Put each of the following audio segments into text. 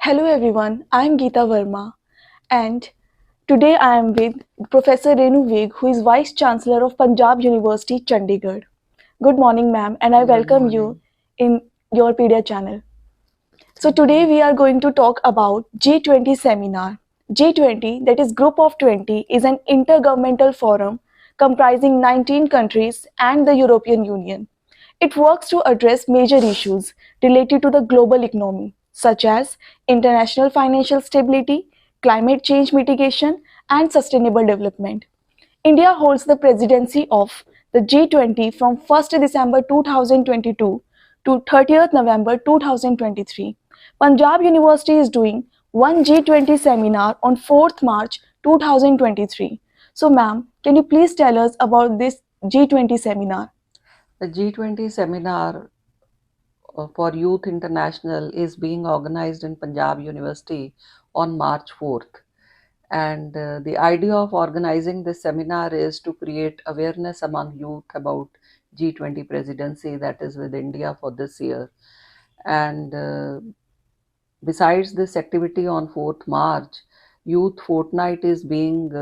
Hello everyone, I am Geeta Verma and today I am with Professor Renu Veg, who is Vice Chancellor of Panjab University Chandigarh. Good morning ma'am, and I Good welcome you morning. in your Pedia channel. So Thank today you. we are going to talk about G20 seminar. G20, that is Group of 20, is an intergovernmental forum comprising 19 countries and the European Union. It works to address major issues related to the global economy, such as international financial stability, climate change mitigation, and sustainable development. India holds the presidency of the G20 from 1st December 2022 to 30th November 2023. Punjab University is doing one G20 seminar on 4th March 2023. So, ma'am, can you please tell us about this G20 seminar? The G20 seminar for Youth International is being organized in Punjab University on March 4th. And the idea of organizing this seminar is to create awareness among youth about G20 presidency that is with India for this year. And besides this activity on 4th March, Youth Fortnight is being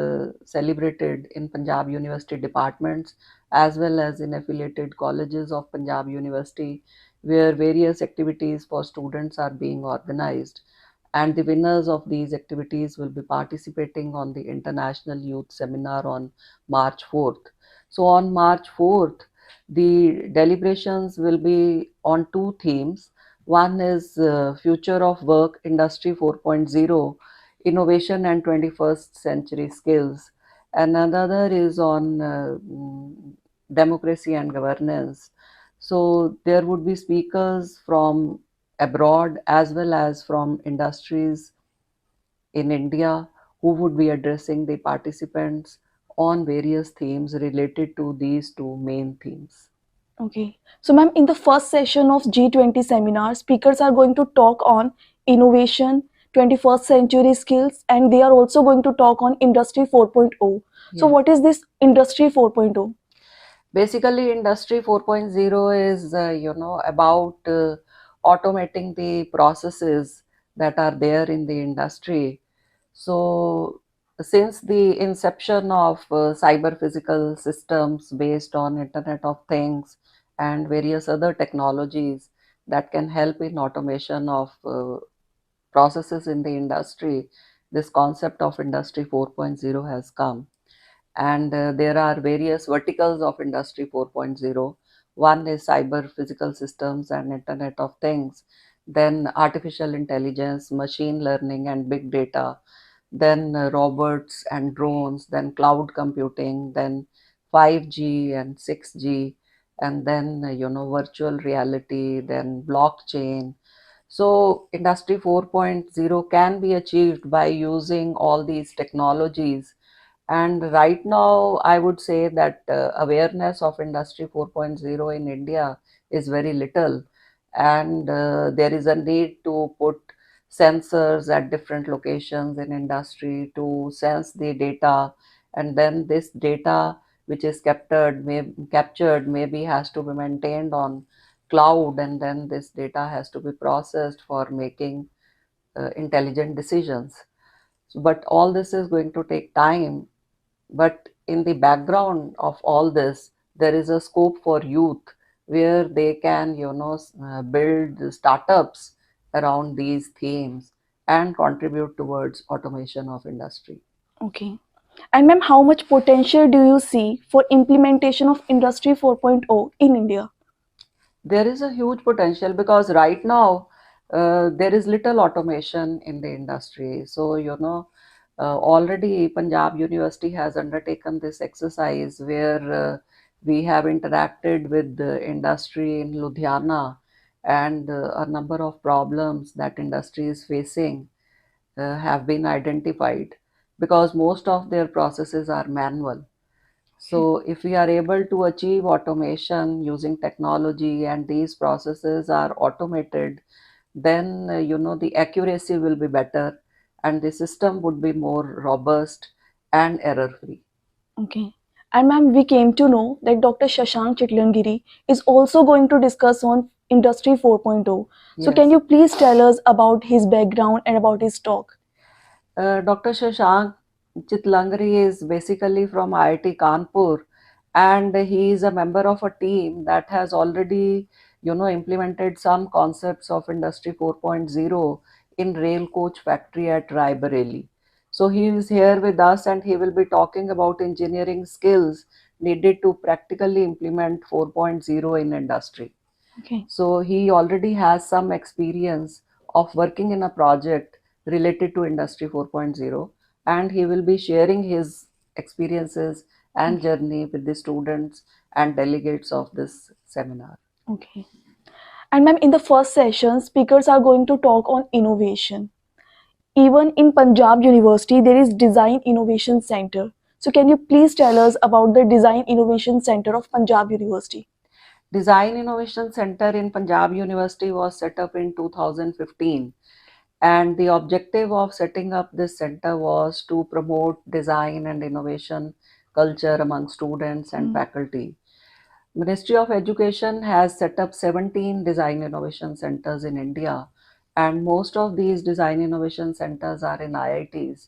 celebrated in Punjab University departments as well as in affiliated colleges of Punjab University, where various activities for students are being organized. And the winners of these activities will be participating on the International Youth Seminar on March 4th. So, on March 4th, the deliberations will be on two themes. One is Future of Work Industry 4.0, Innovation and 21st Century Skills. And another is on democracy and governance. So there would be speakers from abroad as well as from industries in India who would be addressing the participants on various themes related to these two main themes. Okay. So, ma'am, in the first session of G20 seminar, speakers are going to talk on innovation, 21st century skills, and they are also going to talk on Industry 4.0. So, Yes. what is this Industry 4.0? Basically, Industry 4.0 is, about automating the processes that are there in the industry. So, since the inception of cyber physical systems based on Internet of Things and various other technologies that can help in automation of processes in the industry, this concept of Industry 4.0 has come. And there are various verticals of Industry 4.0. One is cyber physical systems and Internet of Things, then artificial intelligence, machine learning, and big data, then robots and drones, then cloud computing, then 5G and 6G, and then virtual reality, then blockchain. So Industry 4.0 can be achieved by using all these technologies. And right now, I would say that awareness of Industry 4.0 in India is very little. And there is a need to put sensors at different locations in industry to sense the data. And then this data, which is captured, maybe has to be maintained on cloud. And then this data has to be processed for making intelligent decisions. But all this is going to take time, but in the background of all this, there is a scope for youth where they can, build startups around these themes and contribute towards automation of industry. Okay. And, ma'am, how much potential do you see for implementation of Industry 4.0 in India? There is a huge potential because right now there is little automation in the industry. So, already Punjab University has undertaken this exercise where we have interacted with the industry in Ludhiana, and a number of problems that industry is facing have been identified because most of their processes are manual. Okay. So, if we are able to achieve automation using technology and these processes are automated, then the accuracy will be better and the system would be more robust and error free. Okay. And, ma'am, we came to know that Dr. Shashank Chitlangiri is also going to discuss on Industry 4.0. So can Yes. you please tell us about his background and about his talk? Dr. Shashank Chitlangri is basically from IIT Kanpur, and he is a member of a team that has already, implemented some concepts of Industry 4.0 in rail coach factory at Raebareli. So he is here with us, and he will be talking about engineering skills needed to practically implement 4.0 in industry. Okay. So he already has some experience of working in a project related to Industry 4.0, and he will be sharing his experiences and Okay. journey with the students and delegates of this seminar. Okay. And ma'am, in the first session, speakers are going to talk on innovation. Even in Punjab University, there is Design Innovation Center. So can you please tell us about the Design Innovation Center of Punjab University? Design Innovation Center in Punjab University was set up in 2015, and the objective of setting up this center was to promote design and innovation culture among students and faculty. Ministry of Education has set up 17 design innovation centers in India, and most of these design innovation centers are in IITs.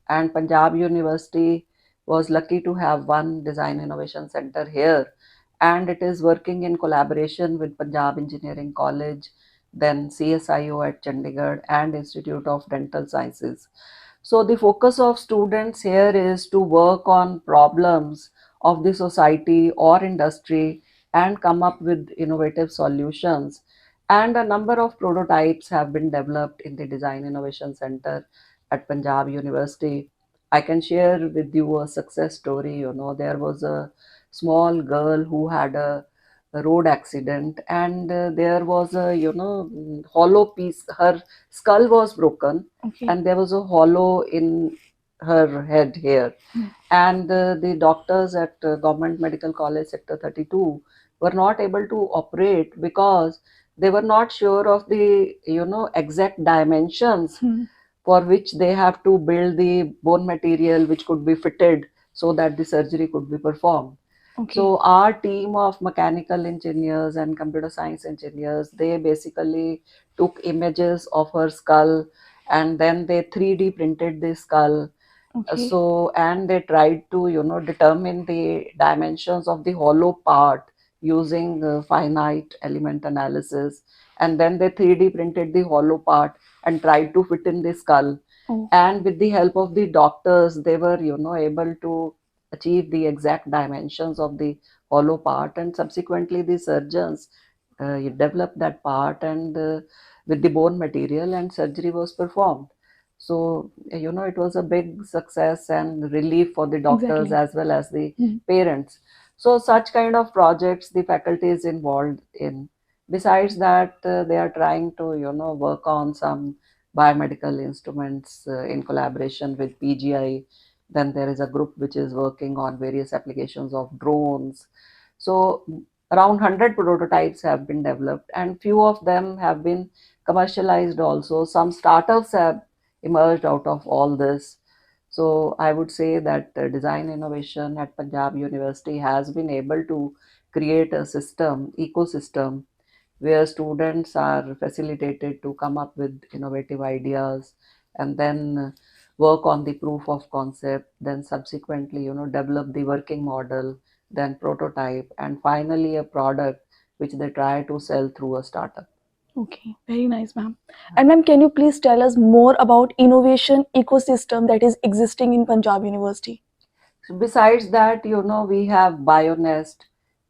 And Punjab University was lucky to have one design innovation center here, and it is working in collaboration with Punjab Engineering College, then CSIO at Chandigarh, and Institute of Dental Sciences. So the focus of students here is to work on problems of the society or industry and come up with innovative solutions. And a number of prototypes have been developed in the Design Innovation Center at Punjab University. I can share with you a success story. There was a small girl who had a road accident, and there was a, hollow piece. Her skull was broken, Okay. and there was a hollow in her head here. And the doctors at Government Medical College Sector 32 were not able to operate because they were not sure of the exact dimensions for which they have to build the bone material which could be fitted so that the surgery could be performed. Okay. So our team of mechanical engineers and computer science engineers, they basically took images of her skull, and then they 3D printed the skull. Okay. So, and they tried to, determine the dimensions of the hollow part using finite element analysis. And then they 3D printed the hollow part and tried to fit in the skull. Oh. And with the help of the doctors, they were, able to achieve the exact dimensions of the hollow part. And subsequently, the surgeons developed that part and with the bone material, and surgery was performed. So, it was a big success and relief for the doctors Exactly. as well as the parents. So, such kind of projects the faculty is involved in. Besides that, they are trying to, work on some biomedical instruments in collaboration with PGI. Then there is a group which is working on various applications of drones. So, around 100 prototypes have been developed, and few of them have been commercialized also. Some startups have emerged out of all this. So I would say that design innovation at Punjab University has been able to create a ecosystem where students are facilitated to come up with innovative ideas, and then work on the proof of concept, then subsequently, develop the working model, then prototype, and finally a product which they try to sell through a startup. Okay, very nice, ma'am. And ma'am, can you please tell us more about innovation ecosystem that is existing in Punjab University? So besides that, we have BioNest,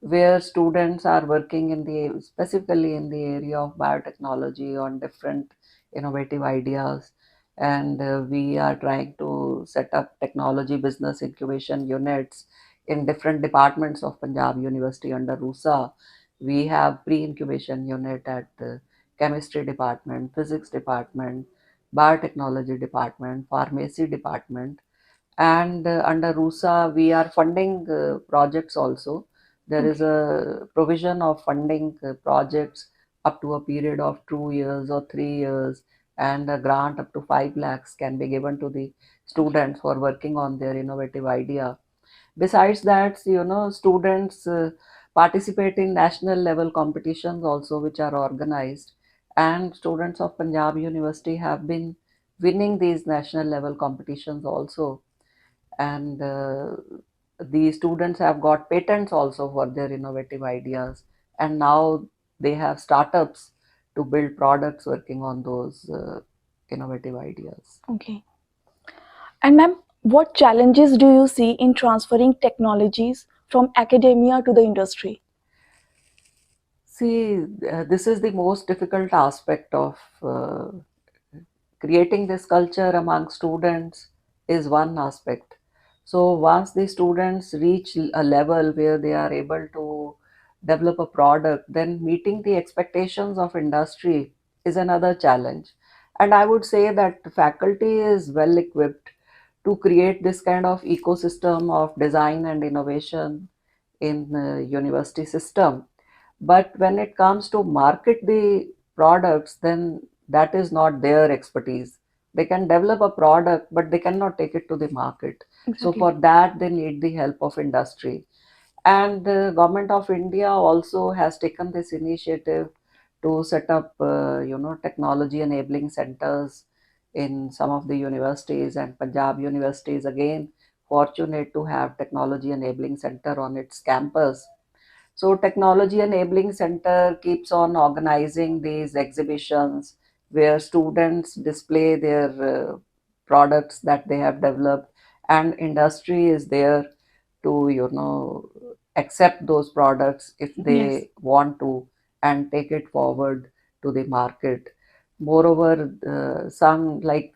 where students are working in the specifically in the area of biotechnology on different innovative ideas, and we are trying to set up technology business incubation units in different departments of Punjab University under RUSA. We have pre-incubation unit at the chemistry department, physics department, biotechnology department, pharmacy department, and under RUSA, we are funding projects also. There is Okay. a provision of funding projects up to a period of 2 years or 3 years, and a grant up to 5 lakhs can be given to the students for working on their innovative idea. Besides that, students participate in national level competitions also, which are organized. And students of Punjab University have been winning these national level competitions also. And the students have got patents also for their innovative ideas. And now they have startups to build products working on those innovative ideas. Okay. And ma'am, what challenges do you see in transferring technologies from academia to the industry? See, this is the most difficult aspect of creating this culture among students is one aspect. So once the students reach a level where they are able to develop a product, then meeting the expectations of industry is another challenge. And I would say that faculty is well equipped to create this kind of ecosystem of design and innovation in the university system. But when it comes to market the products, then that is not their expertise. They can develop a product, but they cannot take it to the market. So Exactly. for that, they need the help of industry. And the government of India also has taken this initiative to set up, technology enabling centers in some of the universities. And Punjab University is again fortunate to have technology enabling center on its campus. So Technology Enabling Center keeps on organizing these exhibitions where students display their products that they have developed, and industry is there to accept those products if Yes. they want to and take it forward to the market. Moreover, some like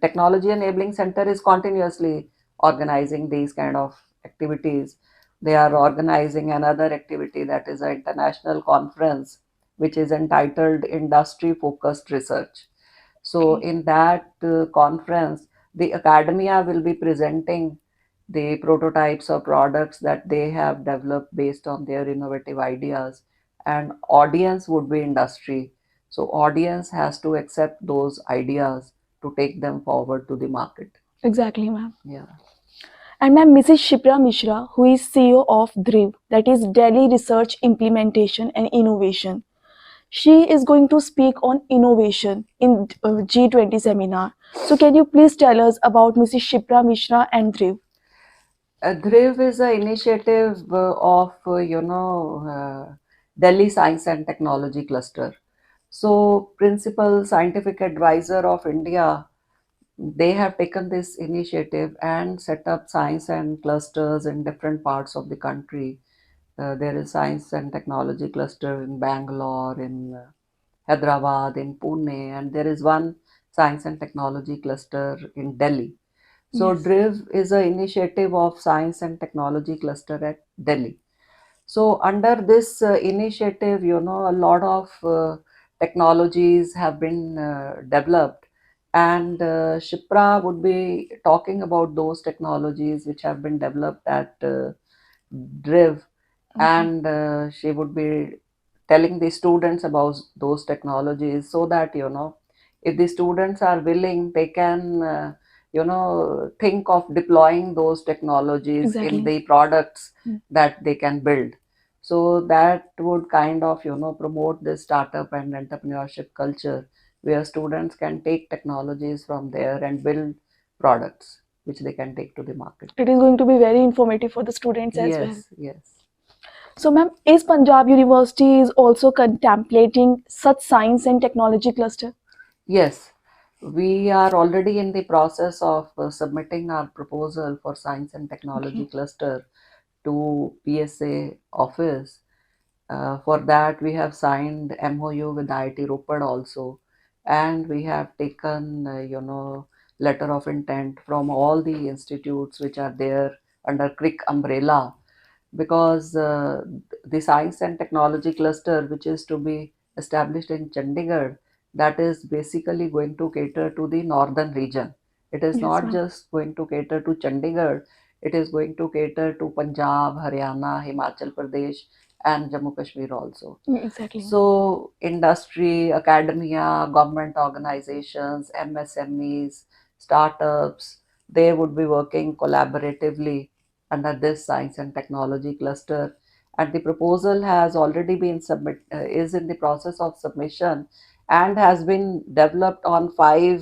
Technology Enabling Center is continuously organizing these kind of activities. They are organizing another activity that is an international conference which is entitled Industry Focused Research. So Okay. in that conference, the academia will be presenting the prototypes of products that they have developed based on their innovative ideas, and audience would be industry. So audience has to accept those ideas to take them forward to the market. Exactly, ma'am. Yeah. And ma'am, Mrs. Shipra Mishra, who is CEO of 𝕧, that is Delhi Research Implementation and Innovation. She is going to speak on innovation in G20 seminar. So can you please tell us about Mrs. Shipra Mishra and 𝕧? 𝕧 is an initiative of Delhi Science and Technology Cluster. So, Principal Scientific Advisor of India, they have taken this initiative and set up science and clusters in different parts of the country. There is Science and Technology Cluster in Bangalore, in Hyderabad, in Pune, and there is one Science and Technology Cluster in Delhi. So Yes. 𝕧 is an initiative of Science and Technology Cluster at Delhi. So under this initiative, a lot of technologies have been developed, and Shipra would be talking about those technologies which have been developed at 𝕧, Okay. and she would be telling the students about those technologies so that if the students are willing, they can think of deploying those technologies in Exactly. the products Mm. that they can build. So that would kind of promote this startup and entrepreneurship culture where students can take technologies from there and build products which they can take to the market. It is going to be very informative for the students as well. Yes, yes. So, ma'am, is Punjab University is also contemplating such science and technology cluster? Yes, we are already in the process of submitting our proposal for Science and Technology Okay. Cluster to PSA office. For that, we have signed MOU with IIT Roped also, and we have taken, letter of intent from all the institutes which are there under CRIC umbrella, because the science and technology cluster which is to be established in Chandigarh, that is basically going to cater to the northern region. It is Yes, not ma'am. just going to cater to Chandigarh, it is going to cater to Punjab, Haryana, Himachal Pradesh, and Jammu Kashmir also. Exactly, ma'am. So, industry, academia, government organizations, MSMEs, startups, they would be working collaboratively under this science and technology cluster. and the proposal has already been is in the process of submission, and has been developed on five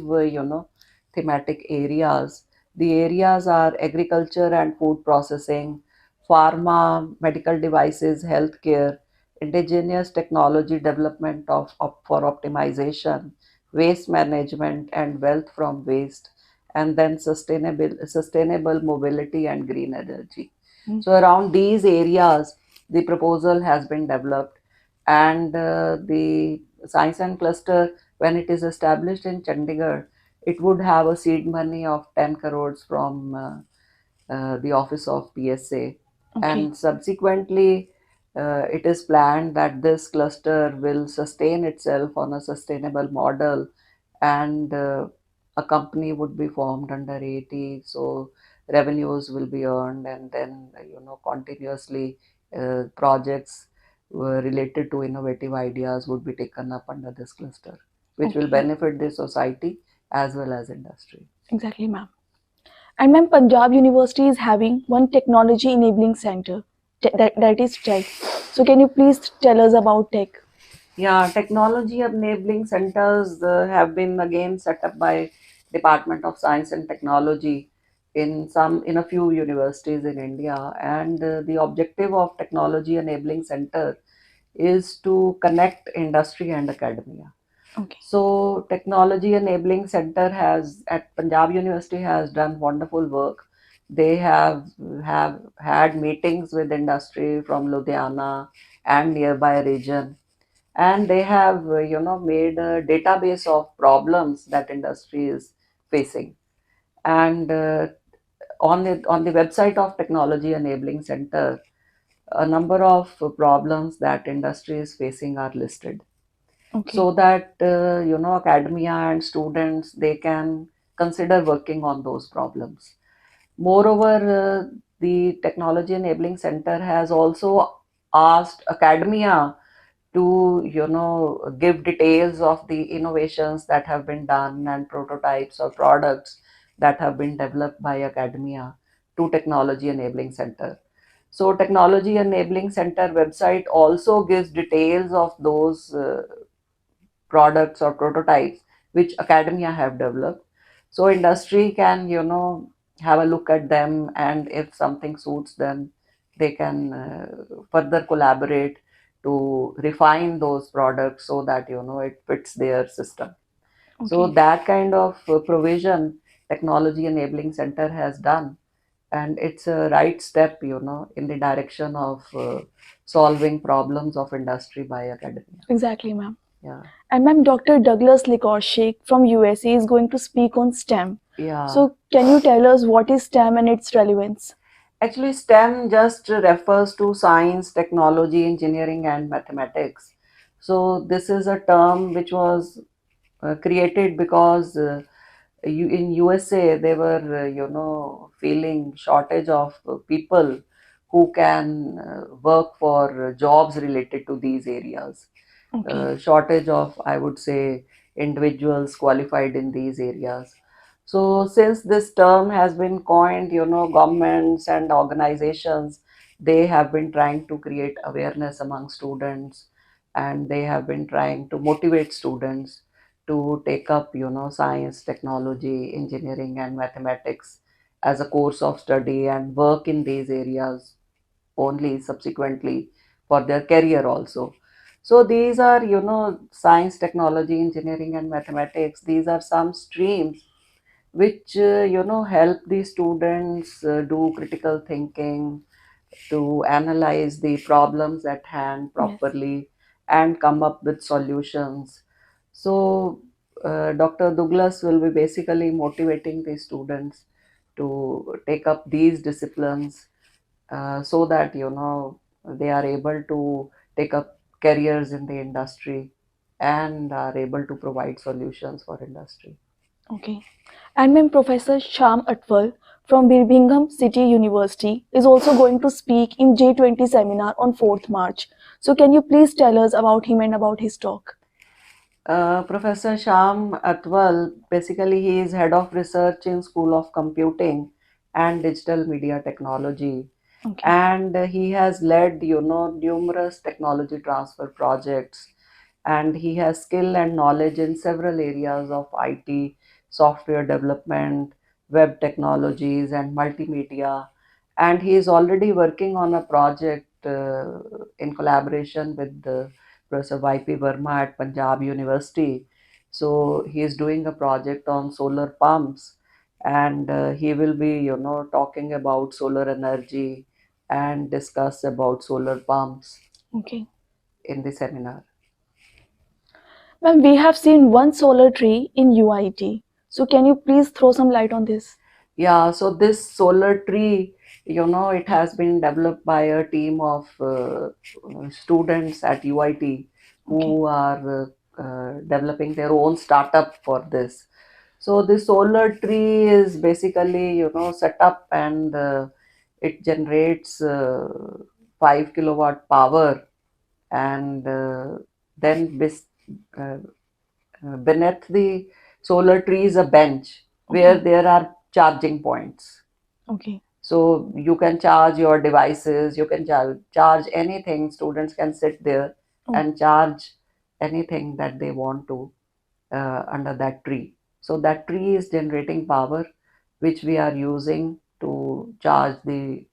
thematic areas. The areas are agriculture and food processing, pharma, medical devices, healthcare, indigenous technology development for optimization, waste management and wealth from waste, and then sustainable mobility and green energy. Mm. So around these areas, the proposal has been developed, and the science and cluster, when it is established in Chandigarh, it would have a seed money of 10 crores from the office of PSA, Okay. and subsequently it is planned that this cluster will sustain itself on a sustainable model, and a company would be formed under 80, so revenues will be earned, and then continuously projects related to innovative ideas would be taken up under this cluster, which will Okay. benefit the society as well as industry. Exactly, ma'am. And ma'am, Punjab University is having one technology enabling center, that is tech. So can you please tell us about tech? Yeah, technology enabling centers have been again set up by Department of Science and Technology in a few universities in India, and the objective of technology enabling center is to connect industry and academia. Okay. So technology enabling center has at Punjab University has done wonderful work. They have had meetings with industry from Ludhiana and nearby region, and they have made a database of problems that industry is facing, and on the website of technology enabling center, a number of problems that industry is facing are listed, Okay. so that academia and students, they can consider working on those problems. Moreover, the technology enabling center has also asked academia to give details of the innovations that have been done and prototypes or products that have been developed by academia to technology enabling center. So technology enabling center website also gives details of those products or prototypes which academia have developed, so industry can have a look at them, and if something suits them, they can further collaborate to refine those products so that it fits their system. So Okay. that kind of provision technology enabling center has done, and it's a right step in the direction of solving problems of industry by academia. Exactly, ma'am. Yeah. And ma'am, Dr. Douglas Likorshik from USA is going to speak on STEM. Yeah. So can you tell us what is STEM and its relevance? Actually, STEM just refers to science, technology, engineering, and mathematics. So, this is a term which was created because in USA they were, feeling shortage of people who can work for jobs related to these areas. Okay. Shortage of, I would say, individuals qualified in these areas. So since this term has been coined, governments and organizations, they have been trying to create awareness among students, and they have been trying to motivate students to take up, science, technology, engineering, and mathematics as a course of study and work in these areas only subsequently for their career also. So these are, science, technology, engineering, and mathematics. These are some streams which, help the students do critical thinking, to analyze the problems at hand Yes. properly and come up with solutions. So, Dr. Douglas will be basically motivating the students to take up these disciplines so that they are able to take up careers in the industry and are able to provide solutions for industry. Okay. And ma'am, Professor Sham Atwal from Birmingham City University is also going to speak in J20 seminar on 4th March. So can you please tell us about him and about his talk? Professor Sham Atwal, basically he is head of research in School of Computing and Digital Media Technology. Okay. And he has led, numerous technology transfer projects, and he has skill and knowledge in several areas of IT, software development, web technologies, and multimedia. And he is already working on a project in collaboration with Professor 𝔾𝟚𝟘 at Punjab University. So he is doing a project on solar pumps, and he will be, talking about solar energy and discuss about solar pumps Okay. in the seminar. Ma'am, we have seen one solar tree in UIT. So can you please throw some light on this? Yeah, so this solar tree, it has been developed by a team of students at UIT Okay. who are developing their own startup for this. So the solar tree is basically, set up, and it generates 5 kilowatt power, and then uh, beneath the solar tree is a bench where Okay. there are charging points. Okay. So you can charge your devices, you can charge anything. Students can sit there Oh, and charge anything that they want to under that tree. So that tree is generating power, which we are using to charge the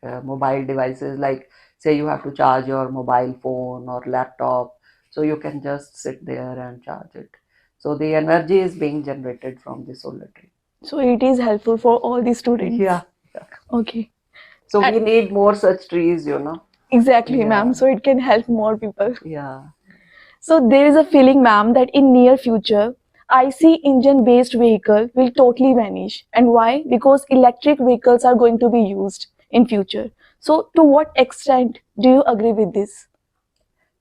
mobile devices. Like, say, you have to charge your mobile phone or laptop, so you can just sit there and charge it. So the energy is being generated from the solar tree. so it is helpful for all the students. Yeah. Yeah. Okay. So And we need more such trees. exactly, ma'am. Yeah. So it can help more people. Yeah. So there is a feeling, ma'am, that in near future, IC engine based vehicle will totally vanish. And why? Because electric vehicles are going to be used in future. So to what extent do you agree with this?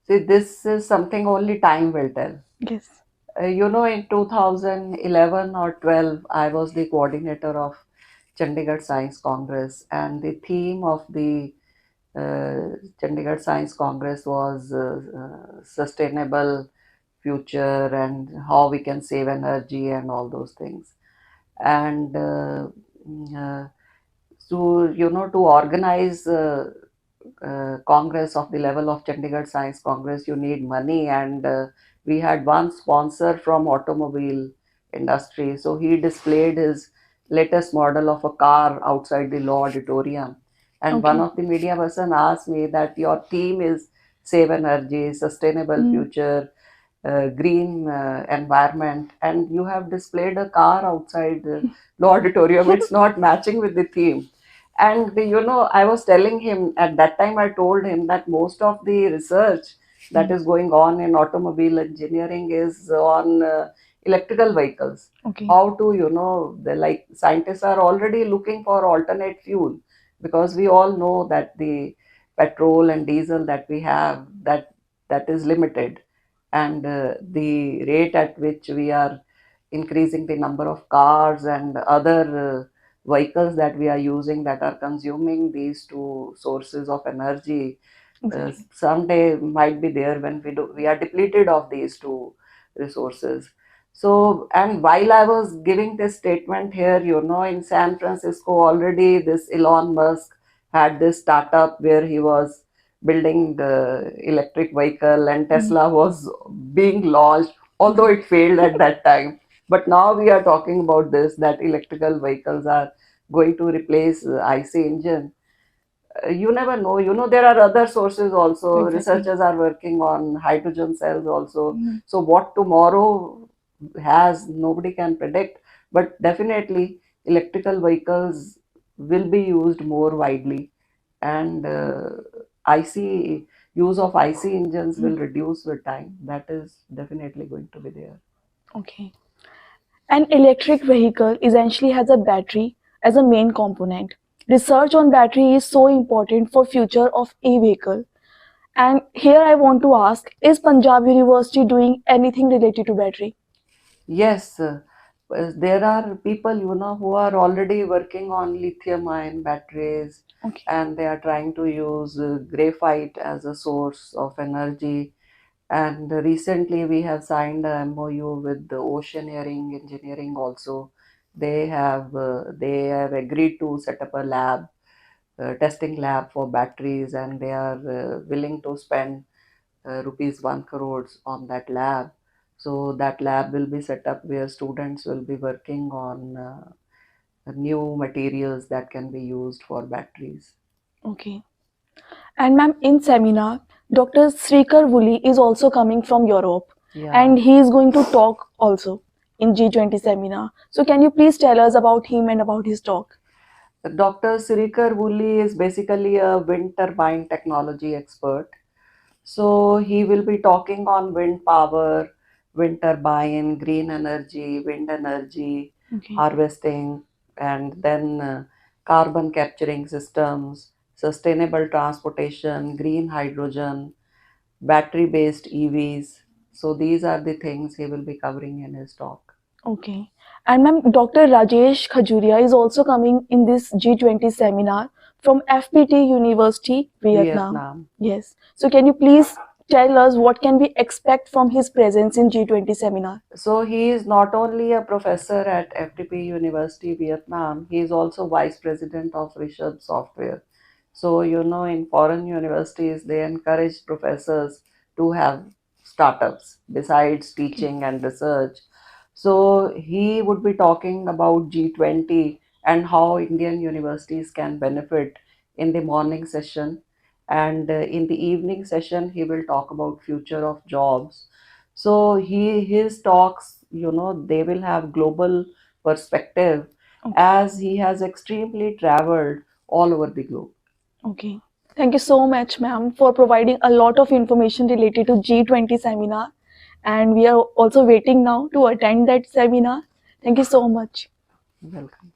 See, this is something only time will tell. Yes. In 2011 or 12, I was the coordinator of Chandigarh Science Congress, and the theme of the Chandigarh Science Congress was sustainable future and how we can save energy and all those things. And mm, uh, to organize Congress of the level of Chandigarh Science Congress, you need money, and we had one sponsor from automobile industry. So he displayed his latest model of a car outside the law auditorium. And one Okay. of the media person asked me that your theme is save energy, sustainable Mm. future, green environment, and you have displayed a car outside the law auditorium. It's not matching with the theme. And I was telling him at that time, I told him that most of the research that Mm. is going on in automobile engineering is on electrical vehicles. Okay. How to, the like scientists are already looking for alternate fuel, because we all know that the petrol and diesel that we have, that is limited, and the rate at which we are increasing the number of cars and other vehicles that we are using that are consuming these two sources of energy, Exactly. someday might be there when we are depleted of these two resources. So, and while I was giving this statement here, in San Francisco already, this Elon Musk had this startup where he was building the electric vehicle, and Mm. Tesla was being launched, although it failed at that time. But now we are talking about this, that electrical vehicles are going to replace IC engine. You never know. There are other sources also. Exactly. Researchers are working on hydrogen cells also. Mm. So what tomorrow has, nobody can predict. But definitely, electrical vehicles will be used more widely, and IC use of IC engines Mm. will reduce with time. That is definitely going to be there. Okay. An electric vehicle essentially has a battery as a main component. Research on battery is so important for future of e-vehicle. And here I want to ask, is Punjab University doing anything related to battery? Yes, there are people, who are already working on lithium ion batteries, Okay. and they are trying to use graphite as a source of energy. And recently we have signed a MOU with the Oceaneering Engineering also. They have agreed to set up a lab testing lab for batteries, and they are willing to spend rupees 1 crores on that lab. So that lab will be set up where students will be working on new materials that can be used for batteries. Okay. And ma'am, in seminar, Dr. Srikar Woolley is also coming from Europe, Yeah. and he is going to talk also in G20 seminar. So can you please tell us about him and about his talk? Dr. Sirikar Woolley is basically a wind turbine technology expert. So he will be talking on wind power, wind turbine, green energy, wind energy, Okay. harvesting, and then carbon capturing systems, sustainable transportation, green hydrogen, battery based EVs. So these are the things he will be covering in his talk. Okay. And ma'am, Dr. Rajesh Khajuria is also coming in this G20 seminar from FPT University, Vietnam. Vietnam. Yes. So can you please tell us what can we expect from his presence in G20 seminar? So he is not only a professor at FTP University, Vietnam, he is also vice president of research software. So, in foreign universities, they encourage professors to have startups besides Okay. teaching and research. So he would be talking about G20 and how Indian universities can benefit in the morning session. And in the evening session, he will talk about future of jobs. So his talks, they will have global perspective Okay. as he has extremely traveled all over the globe. Okay. Thank you so much, ma'am, for providing a lot of information related to G20 seminar. And we are also waiting now to attend that seminar. Thank you so much. Welcome.